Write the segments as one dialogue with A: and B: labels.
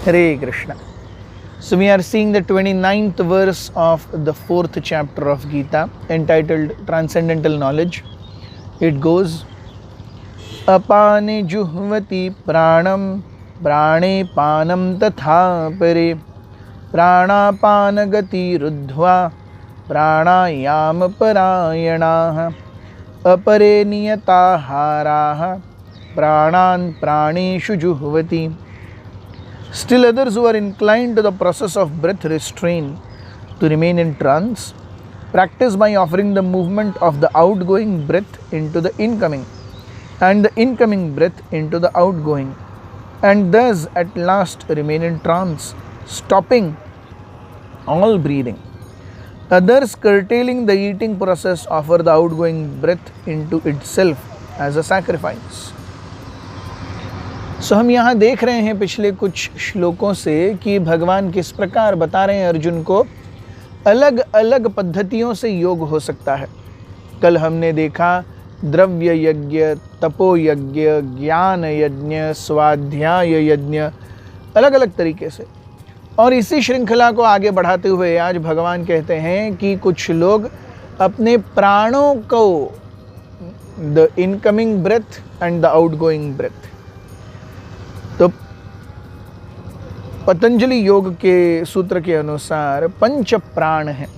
A: Hare Krishna. So we are seeing the 29th verse of the 4th chapter of Gita, entitled Transcendental Knowledge. It goes, Apane juhvati pranam prane panam tatha pare pranapanagati ruddhva pranayam parayanaha apare niyataharaha pranan praneshu juhvati. Still others who are inclined to the process of breath restraint to remain in trance practice by offering the movement of the outgoing breath into the incoming and the incoming breath into the outgoing, and thus at last remain in trance, stopping all breathing. Others, curtailing the eating process, offer the outgoing breath into itself as a sacrifice. हम यहाँ देख रहे हैं पिछले कुछ श्लोकों से कि भगवान किस प्रकार बता रहे हैं अर्जुन को अलग अलग पद्धतियों से योग हो सकता है। कल हमने देखा द्रव्य यज्ञ, तपो यज्ञ, ज्ञान यज्ञ, स्वाध्याय यज्ञ, अलग अलग तरीके से। और इसी श्रृंखला को आगे बढ़ाते हुए आज भगवान कहते हैं कि कुछ लोग अपने प्राणों को, the incoming breath and the outgoing breath, तो पतंजलि योग के सूत्र के अनुसार पंच प्राण हैं,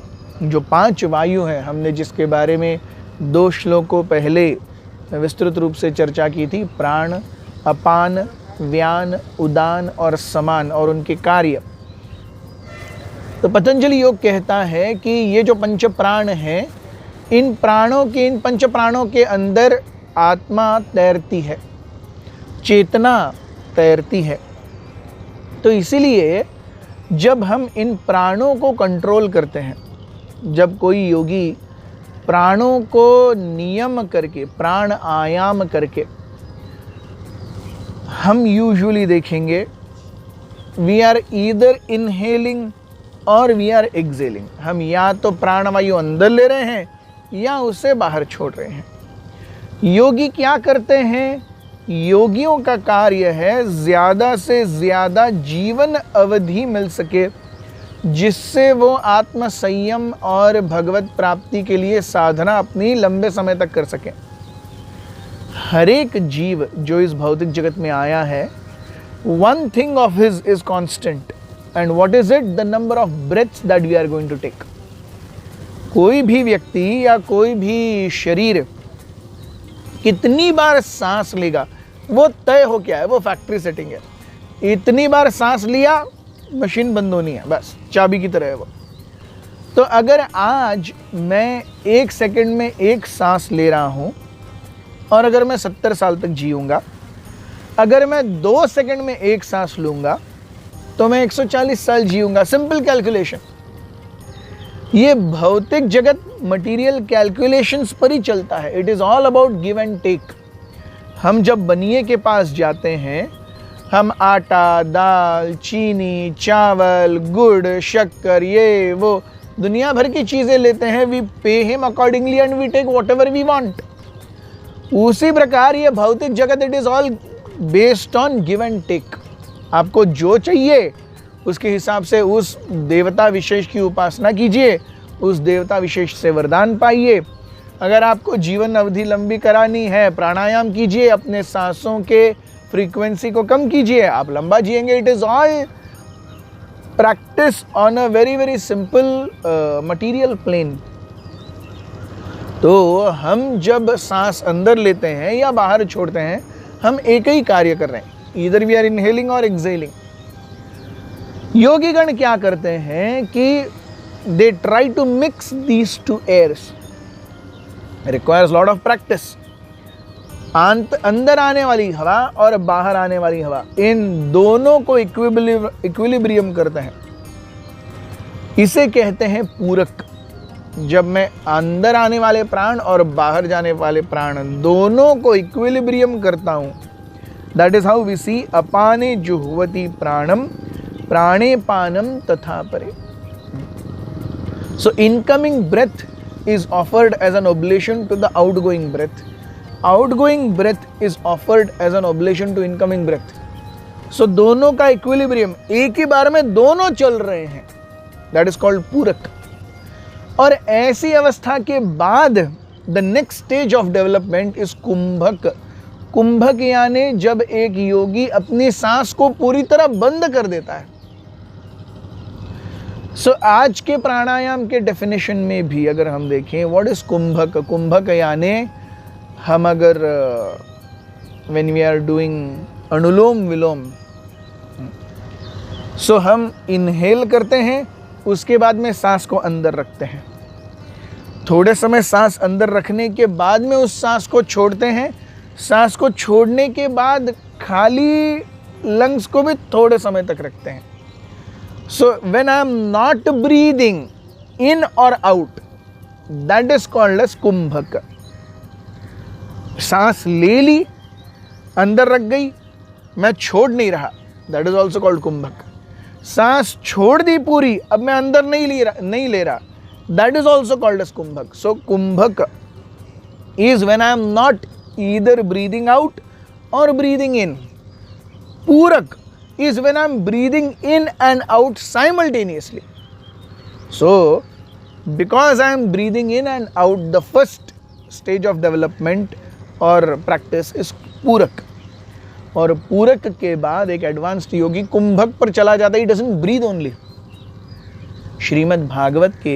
A: जो 5 वायु हैं। हमने जिसके बारे में 2 श्लोकों पहले विस्तृत रूप से चर्चा की थी, प्राण, अपान, व्यान, उदान और समान, और उनके कार्य। तो पतंजलि योग कहता है कि ये जो पंच प्राण हैं, इन पंच प्राणों के अंदर आत्मा तैरती है, चेतना तैरती है। तो इसीलिए जब हम इन प्राणों को कंट्रोल करते हैं, जब कोई योगी प्राणों को नियम करके, प्राण आयाम करके, हम यूजुअली देखेंगे वी आर ईदर इनहेलिंग और वी आर एक्सेलिंग। हम या तो प्राणवायु अंदर ले रहे हैं या उसे बाहर छोड़ रहे हैं। योगी क्या करते हैं? योगियों का कार्य है ज़्यादा से ज़्यादा जीवन अवधि मिल सके, जिससे वो आत्म संयम और भगवत प्राप्ति के लिए साधना अपनी लंबे समय तक कर सकें। हर एक जीव जो इस भौतिक जगत में आया है, one thing of his is constant, and what is it? The number of breaths that we are going to take. कोई भी व्यक्ति या कोई भी शरीर कितनी बार सांस लेगा वो तय हो क्या है, वो फैक्ट्री सेटिंग है। इतनी बार सांस लिया, मशीन बंद होनी है, बस चाबी की तरह है वो। तो अगर आज मैं 1 सेकंड में 1 सांस ले रहा हूं और अगर मैं 70 साल तक जीऊंगा, अगर मैं 2 सेकंड में 1 सांस लूंगा तो मैं 140 साल जीऊंगा। Simple calculation. ये भौतिक जगत मटेरियल कैलकुलेशंस पर ही चलता है। It is all about give and take. हम जब बनिए के पास जाते हैं, हम आटा, दाल, चीनी, चावल, गुड़, शक्कर, ये वो दुनिया भर की चीजें लेते हैं। We pay him accordingly and we take whatever we want. उसी प्रकार ये भौतिक जगत, it is all based on give and take. आपको जो चाहिए उसके हिसाब से उस देवता विशेष की उपासना कीजिए, उस देवता विशेष से वरदान पाइए। अगर आपको जीवन अवधि लंबी करानी है, प्राणायाम कीजिए, अपने सांसों के फ्रीक्वेंसी को कम कीजिए, आप लंबा जिएंगे। It is all practice on a very very simple material plane. तो हम जब सांस अंदर लेते हैं या बाहर छोड़ते हैं, हम एक ही कार्य कर रहे हैं, ईदर वी आर इनहेलिंग और एक्सहेलिंग। योगीगण क्या करते हैं कि they try to mix these 2 airs. Requires lot of practice. अंदर आने वाली हवा और बाहर आने वाली हवा, इन दोनों को इक्विलिब्रियम करते हैं। इसे कहते हैं पूरक। जब मैं अंदर आने वाले प्राण और बाहर जाने वाले प्राण दोनों को इक्विलिब्रियम करता हूं, that is how we see अपाने जुह्वति प्राणम प्राणे पानम तथा परे। So incoming breath is offered as an oblation to the outgoing breath. Outgoing breath is offered as an oblation to incoming breath. सो दोनों का इक्विलिब्रियम, एक ही बार में दोनों चल रहे हैं, दैट इज कॉल्ड पूरक। और ऐसी अवस्था के बाद the next stage of development is kumbhak. कुंभक यानी जब एक योगी अपनी सांस को पूरी तरह बंद कर देता है। सो आज के प्राणायाम के डेफिनेशन में भी अगर हम देखें, व्हाट इज कुंभक? कुंभक यानी हम अगर व्हेन वी आर डूइंग अनुलोम विलोम, सो हम इनहेल करते हैं, उसके बाद में सांस को अंदर रखते हैं, थोड़े समय सांस अंदर रखने के बाद में उस सांस को छोड़ते हैं, सांस को छोड़ने के बाद खाली लंग्स को भी थोड़े समय तक रखते हैं। So when I am not breathing in or out, that is called as कुंभक। सांस ले ली, अंदर रख गई, मैं छोड़ नहीं रहा, that is also called कुंभक। सांस छोड़ दी पूरी, अब मैं अंदर नहीं ले रहा, that is also called as कुंभक। So कुंभक is when I am not either breathing out or breathing in। पूरक is when I am breathing in and out simultaneously। So because I am breathing in and out, the first stage of development or practice is पूरक। और पूरक के बाद एक advanced योगी कुंभक पर चला जाता है, he doesn't breathe only। Shrimad Bhagavat के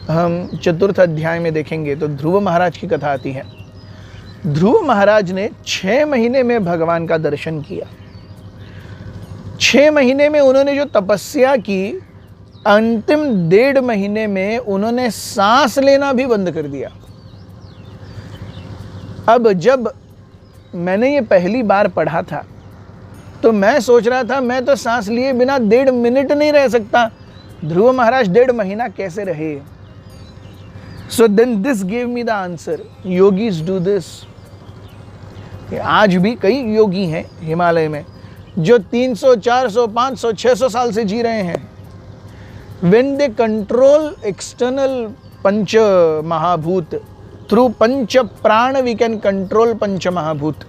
A: हम 4th अध्याय में देखेंगे तो ध्रुव महाराज की कथा आती है। ध्रुव महाराज ने 6 महीने में भगवान का दर्शन किया। 6 महीने में उन्होंने जो तपस्या की, अंतिम 1.5 महीने में उन्होंने सांस लेना भी बंद कर दिया। अब जब मैंने ये पहली बार पढ़ा था तो मैं सोच रहा था मैं तो सांस लिए बिना 1.5 मिनट नहीं रह सकता, ध्रुव महाराज 1.5 महीना कैसे रहे? So then this give me the answer, yogis do this. आज भी कई योगी हैं हिमालय में जो 300, 400, 500, 600 साल से जी रहे हैं। When they control external पंच महाभूत, through पंच प्राण we can control पंच महाभूत।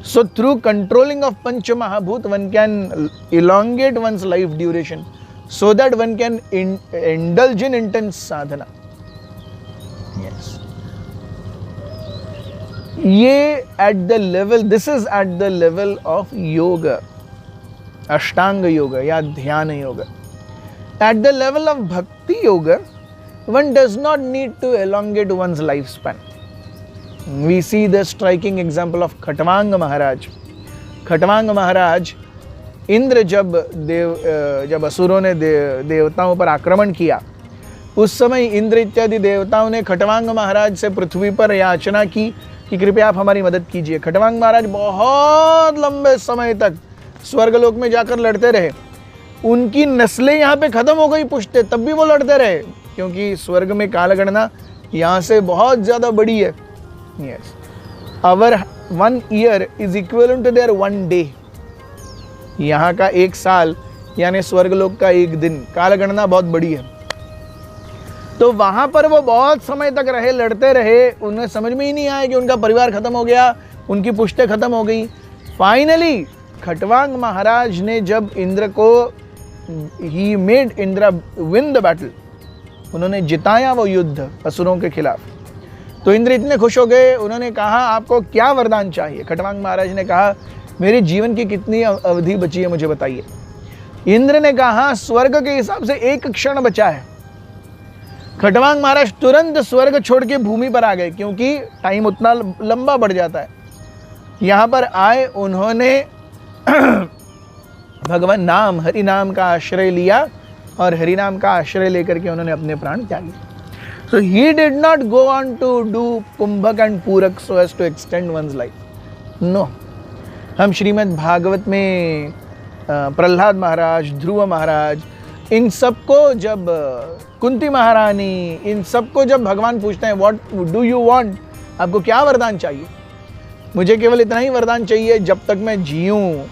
A: So through controlling of पंच महाभूत one can elongate one's life duration so that one can indulge in intense sadhana। Yes। ये at the level, this is at the level of yoga, अष्टांग योगा या ध्यान yoga. At the level of bhakti yoga, one does not need to elongate one's lifespan। We see the striking example of Khatvanga महाराज। खटवांग महाराज, इंद्र जब असुरों ने देवताओं पर आक्रमण किया, उस समय इंद्र इत्यादि देवताओं ने खटवांग महाराज से पृथ्वी पर याचना की कि कृपया आप हमारी मदद कीजिए। खटवांग महाराज बहुत लंबे समय तक स्वर्गलोक में जाकर लड़ते रहे, उनकी नस्लें यहाँ पे खत्म हो गई पुश्ते, तब भी वो लड़ते रहे, क्योंकि स्वर्ग में कालगणना यहाँ से बहुत ज़्यादा बड़ी है। Yes, our 1 year is equivalent to their 1 day। यहाँ का 1 साल यानी स्वर्गलोक का 1 दिन, कालगणना बहुत बड़ी है। तो वहाँ पर वो बहुत समय तक रहे, लड़ते रहे, उन्हें समझ में ही नहीं आया कि उनका परिवार खत्म हो गया, उनकी पुश्तें खत्म हो गई। फाइनली खटवांग महाराज ने जब इंद्र को, he made Indra win the battle, उन्होंने जिताया वो युद्ध असुरों के खिलाफ, तो इंद्र इतने खुश हो गए, उन्होंने कहा आपको क्या वरदान चाहिए? खटवांग महाराज ने कहा मेरे जीवन की कितनी अवधि बची है मुझे बताइए। इंद्र ने कहा स्वर्ग के हिसाब से 1 क्षण बचा है। खटवांग महाराज तुरंत स्वर्ग छोड़ के भूमि पर आ गए, क्योंकि टाइम उतना लंबा बढ़ जाता है। यहाँ पर आए, उन्होंने भगवान नाम, हरि नाम का आश्रय लिया और हरि नाम का आश्रय लेकर के उन्होंने अपने प्राण त्यागे। So he did not go on to do kumbhak and poorak so as to extend one's life. No, हम श्रीमद् भागवत में प्रहलाद महाराज, ध्रुव महाराज, इन सबको जब कुंती महारानी, इन सबको जब भगवान पूछते हैं व्हाट डू यू वांट, आपको क्या वरदान चाहिए? मुझे केवल इतना ही वरदान चाहिए, जब तक मैं जीऊँ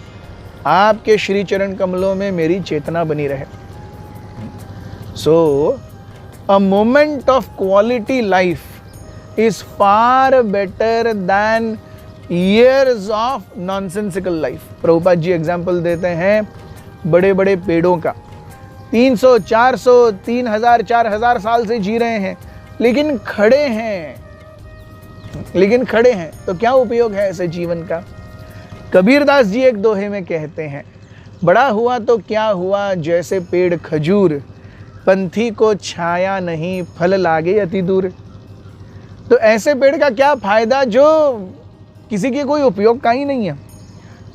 A: आपके श्री चरण कमलों में मेरी चेतना बनी रहे। So a moment of quality life is far better than years of nonsensical life. Prabhupada ji example देते हैं बड़े बड़े पेड़ों का, 300, 400, 3000, 4000 साल से जी रहे हैं, लेकिन खड़े हैं, तो क्या उपयोग है ऐसे जीवन का? कबीरदास जी एक दोहे में कहते हैं, बड़ा हुआ तो क्या हुआ जैसे पेड़ खजूर, पंथी को छाया नहीं फल लागे अति दूर। तो ऐसे पेड़ का क्या फायदा जो किसी के कोई उपयोग का ही नहीं है।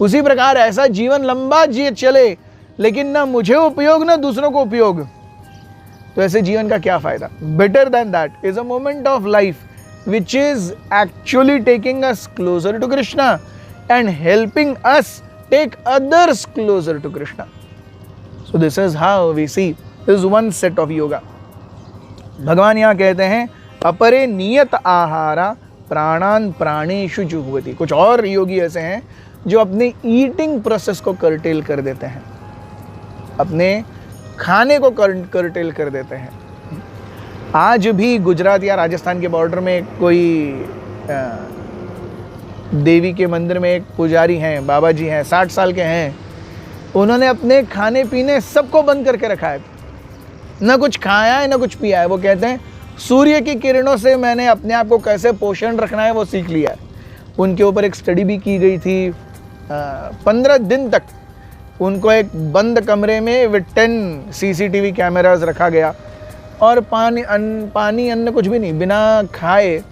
A: उसी प्रकार ऐसा जीवन लंबा जी चले, लेकिन ना मुझे उपयोग ना दूसरों को उपयोग, तो ऐसे जीवन का क्या फायदा? Better than that is a moment of life which is actually taking us closer to Krishna and helping us take others closer to Krishna. So this is how we see, this is one set of yoga. भगवान यहाँ कहते हैं अपरे नियत आहारा प्राणान प्राणेषु जुह्वति। कुछ और योगी ऐसे हैं जो अपने ईटिंग प्रोसेस को कर्टेल कर देते हैं, अपने खाने को कर्टेल कर देते हैं। आज भी गुजरात या राजस्थान के बॉर्डर में कोई देवी के मंदिर में एक पुजारी हैं, बाबा जी हैं, 60 साल के हैं, उन्होंने अपने खाने पीने सबको बंद करके रखा है, ना कुछ खाया है ना कुछ पिया है। वो कहते हैं सूर्य की किरणों से मैंने अपने आप को कैसे पोषण रखना है वो सीख लिया है। उनके ऊपर एक स्टडी भी की गई थी। 15 दिन तक उनको एक बंद कमरे में विद 10 CCTV कैमरास रखा गया और पानी अन्न कुछ भी नहीं, बिना खाए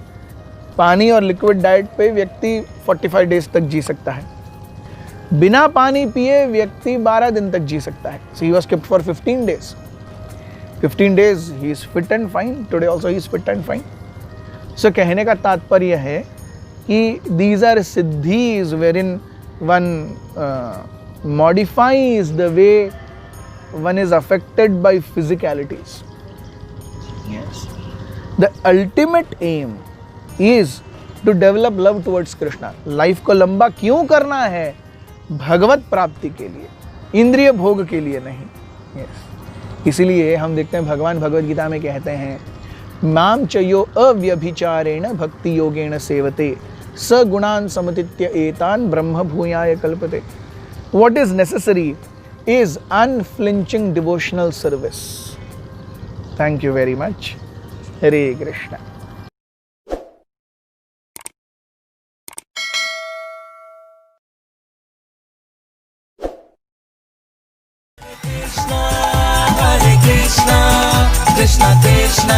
A: पानी और लिक्विड डाइट पे व्यक्ति 45 डेज तक जी सकता है। बिना पानी पिए व्यक्ति 12 दिन तक जी सकता है। So he was kept for 15 days. 15 days he is fit and fine. Today also he is fit and fine. So कहने का तात्पर्य है कि these are siddhis wherein one modifies the way one is affected by physicalities. Yes. The ultimate aim is to develop love towards Krishna. Life को लंबा क्यों करना है? भगवत प्राप्ति के लिए, इंद्रिय भोग के लिए नहीं। Yes. इसीलिए हम देखते हैं भगवान भगवद गीता में कहते हैं माम चयो अव्यभिचारेण भक्ति योगेन सेवते स गुणान समतित्य एतान ब्रह्म भूयाय कल्पते। What is necessary is unflinching devotional service. Thank you very much. Hare Krishna.
B: Krishna, Hare Krishna, Krishna Krishna